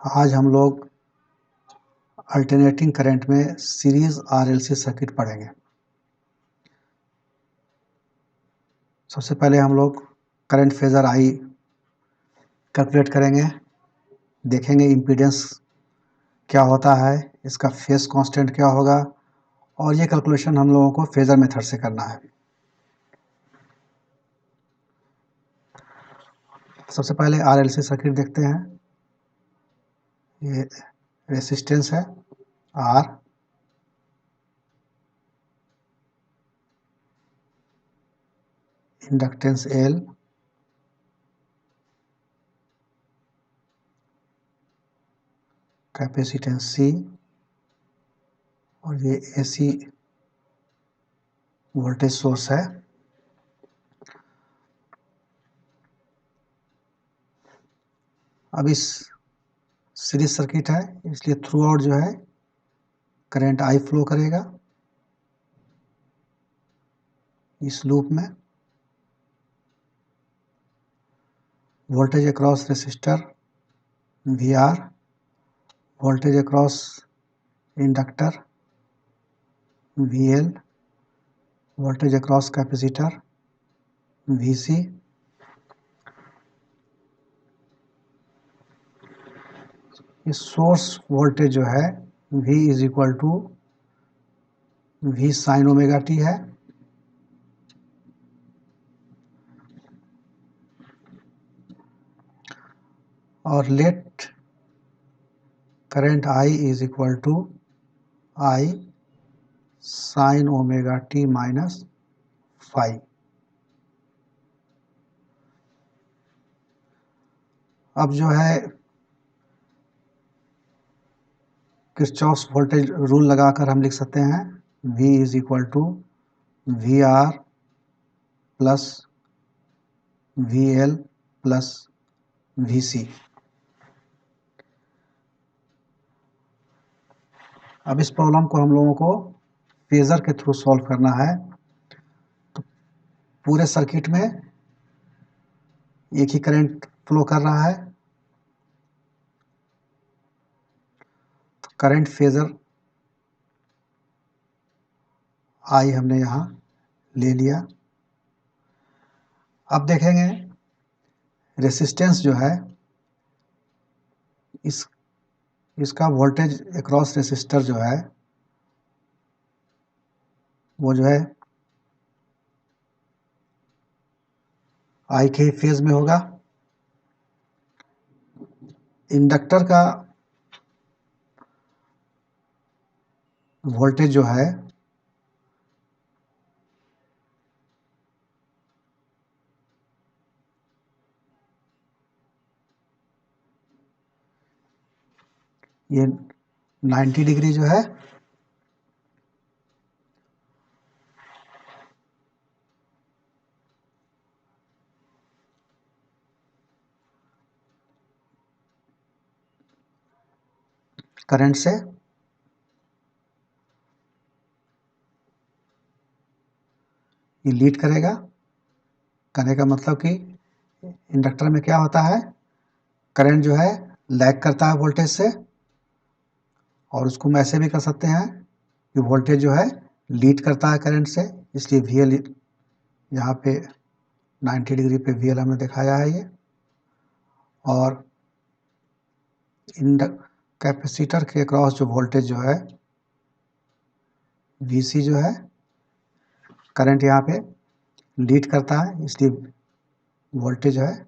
आज हम लोग अल्टरनेटिंग करंट में सीरीज आरएलसी सर्किट पढ़ेंगे। सबसे पहले हम लोग करंट फेजर आई कैलकुलेट करेंगे, देखेंगे इम्पीडेंस क्या होता है, इसका फेज कांस्टेंट क्या होगा, और ये कैलकुलेशन हम लोगों को फेजर मेथड से करना है। सबसे पहले आरएलसी सर्किट देखते हैं। ये रेसिस्टेंस है R, inductance L, capacitance C, और ये एसी वोल्टेज सोर्स है। अब इस सीरीज सर्किट है, इसलिए थ्रू आउट जो है करंट आई फ्लो करेगा इस लूप में। Voltage across resistor V R, voltage across inductor V L, voltage across capacitor V C, ये सोर्स वोल्टेज जो है V is equal to V sine omega T है। और let current I is equal to I sine omega T minus five. अब जो है Kirchhoff's voltage rule लगाकर हम लिख सकते हैं V is equal to V R plus V L plus V C. अब इस प्रॉब्लम को हम लोगों को फेजर के थ्रू सॉल्व करना है। तो पूरे सर्किट में एक ही करंट फ्लो कर रहा है, तो करंट फेजर आई हमने यहाँ ले लिया। अब देखेंगे रेसिस्टेंस जो है इसका वोल्टेज अक्रॉस रेसिस्टर जो है वो जो है आई के फेज में होगा। इंडक्टर का वोल्टेज जो है ये 90 डिग्री जो है करंट से ये लीड करेगा। कहने का मतलब कि इंडक्टर में क्या होता है, करंट जो है लैग करता है वोल्टेज से, और उसको हम ऐसे भी कर सकते हैं कि वोल्टेज जो है लीड करता है करंट से, इसलिए वी एल यहाँ पे 90 डिग्री पे वी एल हमने दिखाया है ये। और कैपेसिटर के अक्रॉस जो वोल्टेज जो है वी सी जो है करंट यहाँ पे लीड करता है, इसलिए वोल्टेज जो है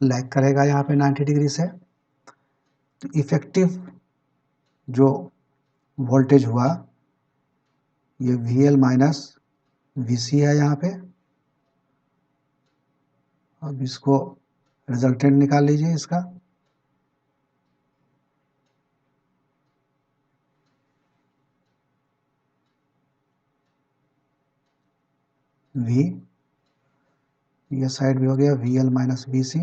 लैग करेगा यहाँ पे 90 डिग्री से। तो इफेक्टिव जो वोल्टेज हुआ ये वी एल माइनस वी सी है यहाँ पे। अब इसको रिजल्टेंट निकाल लीजिए इसका। V, ये साइड भी हो गया V L minus V C.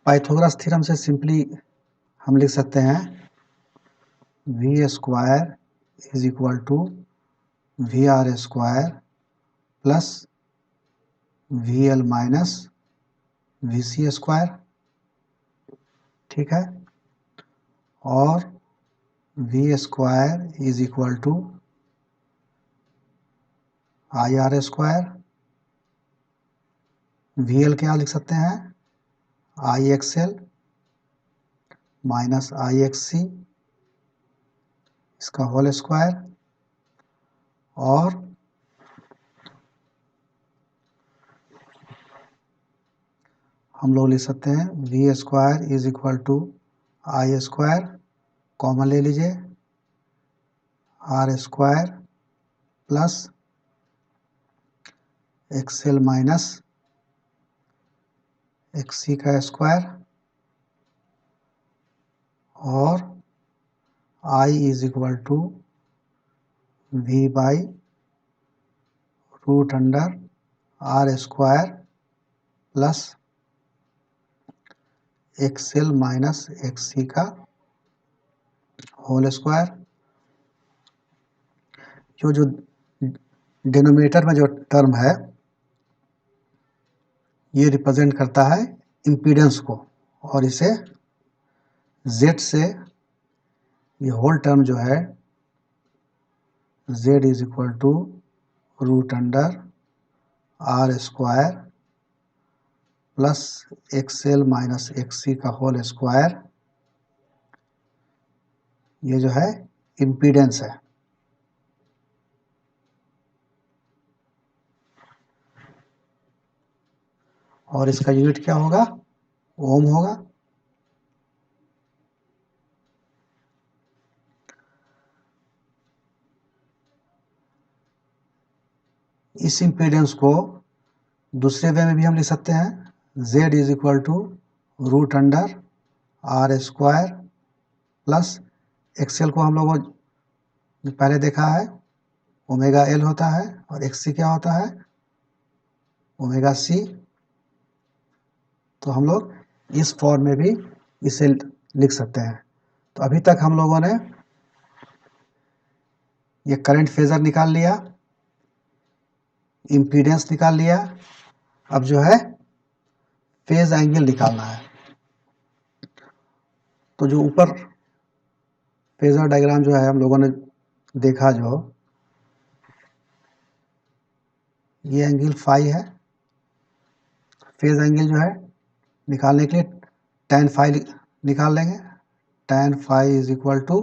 Pythagoras theorem से सिंपली हम लिख सकते हैं V square is equal to V R square plus V L minus V C square. ठीक है, और V square is equal to I R square, V L क्या लिख सकते हैं, I X L minus I X C इसका whole square, और हम लोग लिख सकते हैं V square is equal to I square, common ले लीजिए, R square plus X L minus X C का स्क्वायर, और I is equal to V by root under R square plus X L minus X C का whole square. जो denominator में जो term है ये रिप्रेजेंट करता है इम्पीडेंस को, और इसे z से ये होल टर्म जो है z is equal to root under R square plus X L minus X C का होल स्क्वायर, ये जो है इम्पीडेंस है। और इसका यूनिट क्या होगा, ओम होगा। इस इम्पीडेंस को दूसरे वे में भी हम लिख सकते हैं, z is equal to root under R square plus X L को हम लोगों ने पहले देखा है ओमेगा एल होता है, और एक्स सी क्या होता है ओमेगा सी। तो हम लोग इस फॉर्म में भी इसे लिख सकते हैं। तो अभी तक हम लोगों ने ये करंट फेजर निकाल लिया, इम्पीडेंस निकाल लिया, अब जो है फेज एंगल निकालना है। तो जो ऊपर फेजर डायग्राम जो है हम लोगों ने देखा, जो ये एंगल फाई है, फेज एंगल जो है निकालने के लिए tan फाई निकाल लेंगे, tan phi is equal to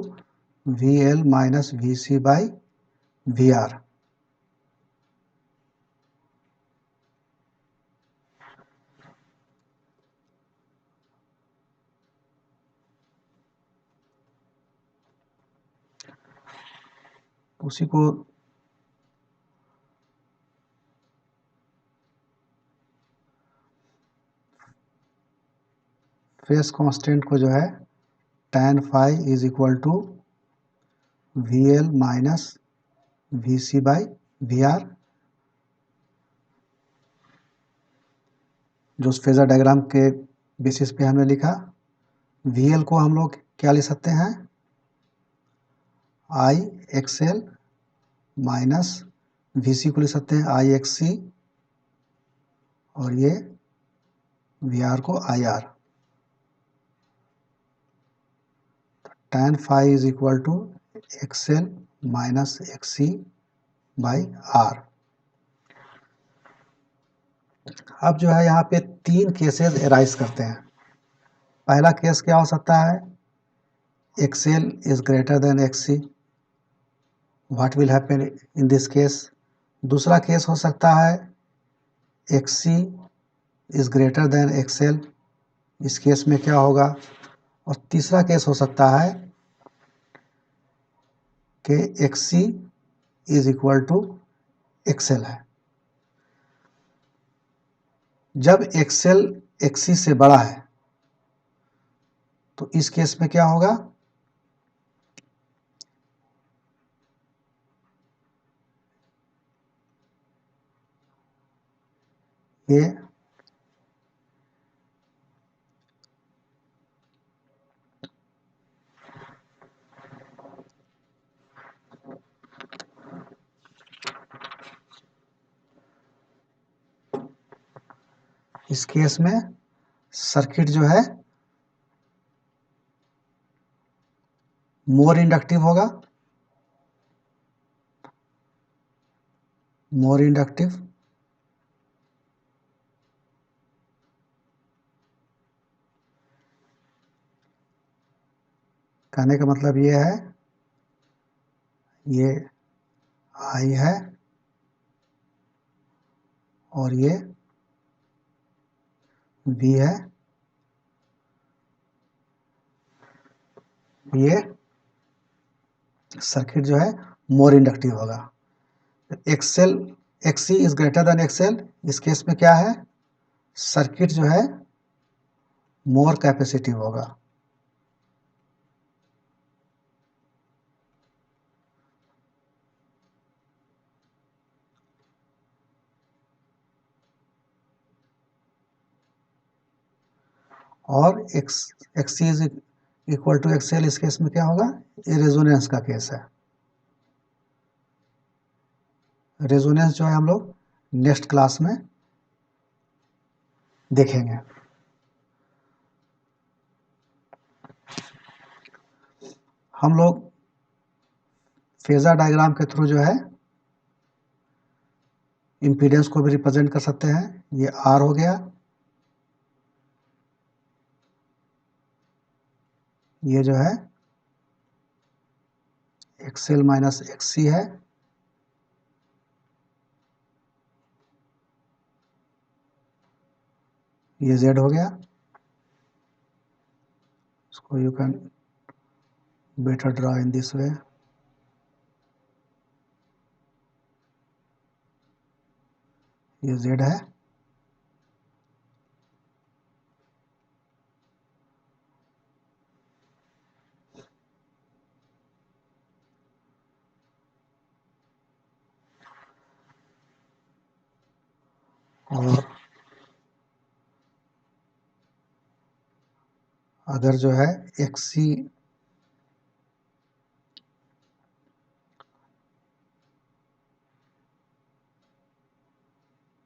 V L minus V C by V R. उसी को फेज कांस्टेंट को जो है tan phi is equal to V L minus V C by V R, जो उस फेजर डायग्राम के बेसिस पे हमने लिखा। वी एल को हम लोग क्या लिख सकते हैं, I X L minus V सी को लिख सकते हैं आई एक्स सी, और ये वी आर को I R. tan phi is equal to X L minus X C by R. अब जो है यहाँ पे तीन केसेस एराइज करते हैं। पहला केस क्या हो सकता है, X L is greater than X C, what will happen in this case. दूसरा केस हो सकता है एक्स सी इज ग्रेटर देन एक्स एल, इस केस में क्या होगा। और तीसरा केस हो सकता है कि X C is equal to X L है। जब एक्स एल एक्स सी से बड़ा है तो इस केस में क्या होगा, ये इस केस में सर्किट जो है मोर इंडक्टिव होगा, मोर इंडक्टिव। कहने का मतलब ये है, ये I है और ये V है, ये सर्किट जो है मोर इंडक्टिव होगा। X L X C is greater than X L, इस केस में क्या है, सर्किट जो है मोर कैपेसिटिव होगा। और X C is equal to X L, इस केस में क्या होगा, ये रेजोनेंस का केस है। रेजोनेंस जो है हम लोग नेक्स्ट क्लास में देखेंगे। हम लोग फेजर डायग्राम के थ्रू जो है इम्पीडेंस को भी रिप्रेजेंट कर सकते हैं। ये आर हो गया, ये जो है एक्सएल माइनस एक्सी है, ये जेड हो गया। इसको you can better draw in this way. ये जेड है, और अगर जो है एक्सी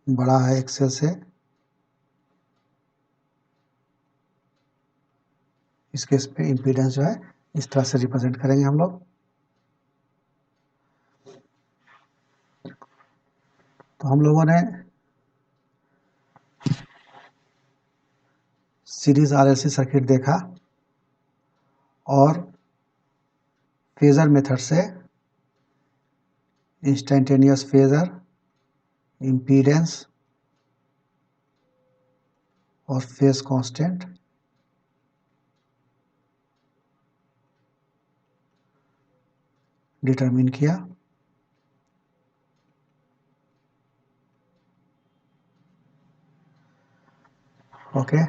बड़ा है एक्सेल से, इस केस पे इम्पीडेंस जो है इस तरह से रिप्रेजेंट करेंगे हम लोग। तो हम लोगों ने सीरीज आरएलसी सर्किट देखा और फेजर मेथड से इंस्टेंटेनियस फेजर, इम्पीडेंस और फेज कांस्टेंट डिटरमिन किया। ओके।